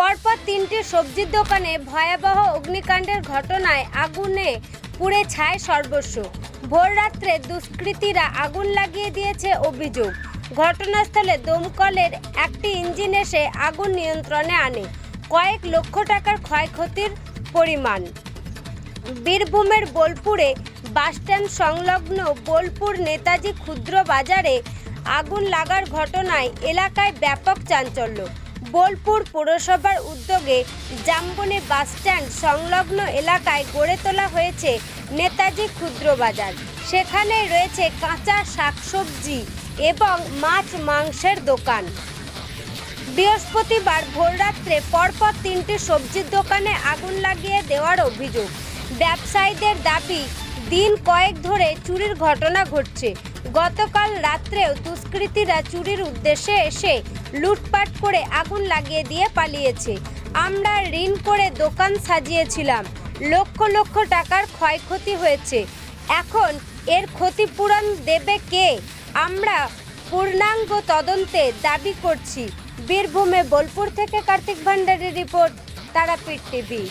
পরপর তিনটি সবজির দোকানে ভয়াবহ অগ্নিকাণ্ডের ঘটনায় আগুনে পুড়ে ছাই সর্বস্ব। ভোররাত্রে দুষ্কৃতীরা আগুন লাগিয়ে দিয়েছে অভিযোগ। ঘটনাস্থলে দমকলের একটি ইঞ্জিন এসে আগুন নিয়ন্ত্রণে আনে। কয়েক লক্ষ টাকার ক্ষয়ক্ষতির পরিমাণ। বীরভূমের বোলপুরে বাসস্ট্যান্ড সংলগ্ন বোলপুর নেতাজি ক্ষুদ্র বাজারে আগুন লাগার ঘটনায় এলাকায় ব্যাপক চাঞ্চল্য। বোলপুর পৌরসভার উদ্যোগে জামবনি বাসস্ট্যান্ড সংলগ্ন এলাকায় গড়ে তোলা হয়েছে নেতাজি ক্ষুদ্র বাজার। সেখানে রয়েছে কাঁচা শাকসবজি এবং মাছ মাংসের দোকান। বৃহস্পতিবার ভোররাত্রে পরপর তিনটি সবজির দোকানে আগুন লাগিয়ে দেওয়ার অভিযোগ। ব্যবসায়ীদের দাবি, দিন কয়েক ধরে চুরির ঘটনা ঘটছে। গতকাল রাত্রেও দুষ্কৃতীরা চুরির উদ্দেশ্যে এসে লুটপাট করে আগুন লাগিয়ে দিয়ে পালিয়েছে। আমরা ঋণ করে দোকান সাজিয়েছিলাম, লক্ষ লক্ষ টাকার ক্ষয়ক্ষতি হয়েছে। এখন এর ক্ষতিপূরণ দেবে কে? আমরা পূর্ণাঙ্গ তদন্তে দাবি করছি। বীরভূমে বোলপুর থেকে কার্তিক ভান্ডারীর রিপোর্ট, তারাপীঠ টিভি।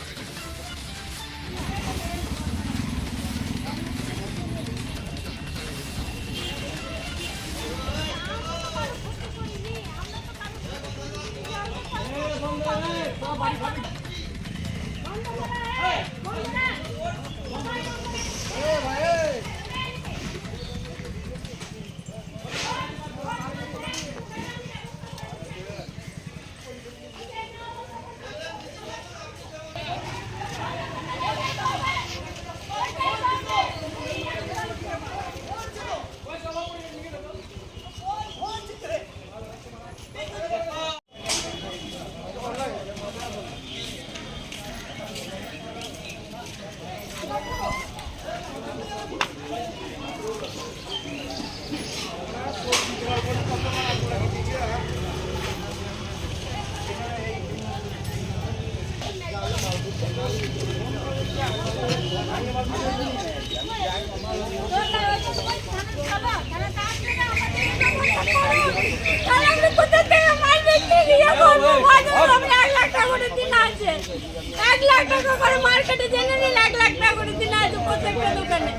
মার্কেটে জেনে নিন 1 লাখ টাকা করে দিন আছে প্রত্যেকটা দোকানে।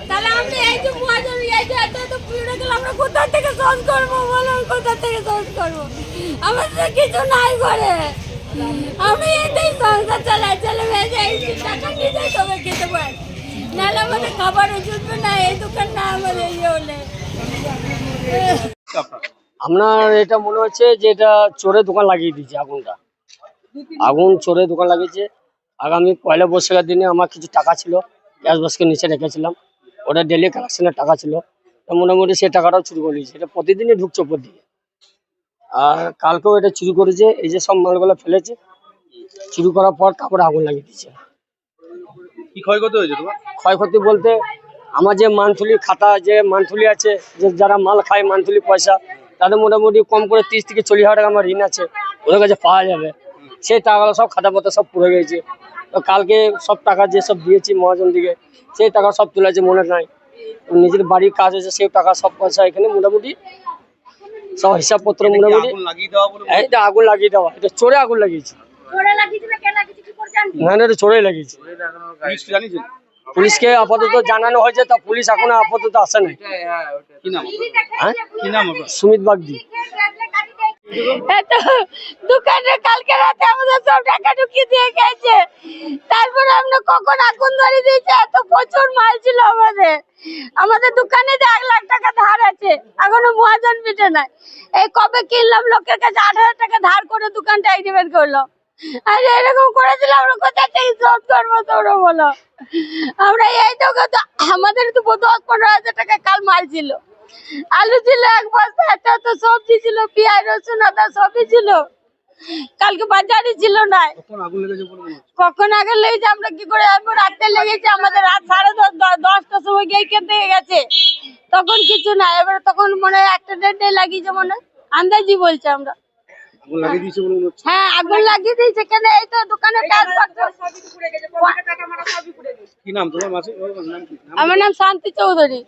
তাহলে আমরা এই যে মহাজন এই যে এত পুরো গেল, আমরা কোথা থেকে সহজ করবো বলো? কোথা থেকে সহজ করবো? আমাদের কিছু নাই করে, আমি এটাই সংসার চালাই। ছেলে মেয়ে এই টাকা নিয়ে যাই তবে খেতে পারি, নাহলে আমাদের খাবারও জুটবে না। এই দোকান না আমাদের ইয়ে হলে। আপনার এটা মনে হচ্ছে যে এটা চোরের দোকান লাগিয়ে দিয়েছে। আগুন চোরের দোকান লাগিয়েছে। আগামী পয়লা বৈশাখের দিনে আমার কিছু টাকা ছিল, গ্যাস বাস্কের নিচে রেখেছিলাম। ওটা ডেলি কালেকশনের টাকা ছিল, মোটামুটি সে টাকাটাও চুরি করে নিয়েছে। এটা প্রতিদিনই ঢুকছে উপর দিকে। আর কালকেও এটা চুরি করেছে। এই যে সব মালগুলো ফেলেছে, চুরি করার পর তারপরে আগুন লাগিয়ে দিচ্ছে। কি ক্ষয়ক্ষতি হয়েছে তোমার? ক্ষয়ক্ষতি বলতে আমার যে মান্থলি খাতা, যে মান্থলি আছে, যে যারা মাল খায় মান্থলি পয়সা, তাদের মোটামুটি কম করে 30 থেকে 40 হাজার টাকা আমার ঋণ আছে, ওদের কাছে পাওয়া যাবে। সেই টাকাগুলো সব খাতাপত্র সব পুড়ে গেছে। তো কালকে সব টাকা যেসব দিয়েছি মহাজন দিকে, সেই টাকা সব তুলেছে, মনে নাই। নিজের বাড়ির কাজ হয়েছে, সেই টাকা সব পয়সা এখানে মোটামুটি সব হিসাবপত্র মোটামুটি এটা আগুন লাগিয়ে দেওয়া। এটা চোরে আগুন লাগিয়েছে। না না, এটা চোরেই লাগিয়েছে। পুলিশকে আপাতত জানানো হয়েছে, তা পুলিশ এখনো আপাতত আসে নাই। সুমিত বাগদি। দোকানে কালকে রাতে আমাদের সব টাকা ঢুকিয়ে দিয়ে গেছে। তারপরে আমরা কখন আগুন ধরে দিয়েছে। এত প্রচুর মাল ছিল আমাদের দোকানে যে 1 লাখ টাকা ধার আছে, এখনো মহাজন মিটে নাই। এই কবে কিনলাম, লোকের কাছে 8,000 টাকা ধার করে দোকানটা এগ্রিমেন্ট করলাম। আর এরকম করেছিল, আমরা কোথা থেকে শোধ করবো তোমরা বলো? আমরা এই তো আমাদের তো 10-15 হাজার টাকা কাল মাল ছিল, আলু ছিল 1 বস্তা, এত সবজি ছিল, পেঁয়াজ রসুন আদা সবই ছিল। কালকে বাজারই ছিল না। কখন আগে লেগেছে আমরা কি করে জানবো? রাতে লেগেছে আমাদের, রাত 10:30 10টার সময় গিয়ে কেটে গেছে, তখন কিছু না। এবার তখন মনে হয় 1-1.5 লাগিয়েছে, মনে আন্দাজি বলছে আমরা। হ্যাঁ, আগুন লাগিয়ে দিয়েছে। কেন? এই তো দোকানে আমার নাম শান্তি চৌধুরী।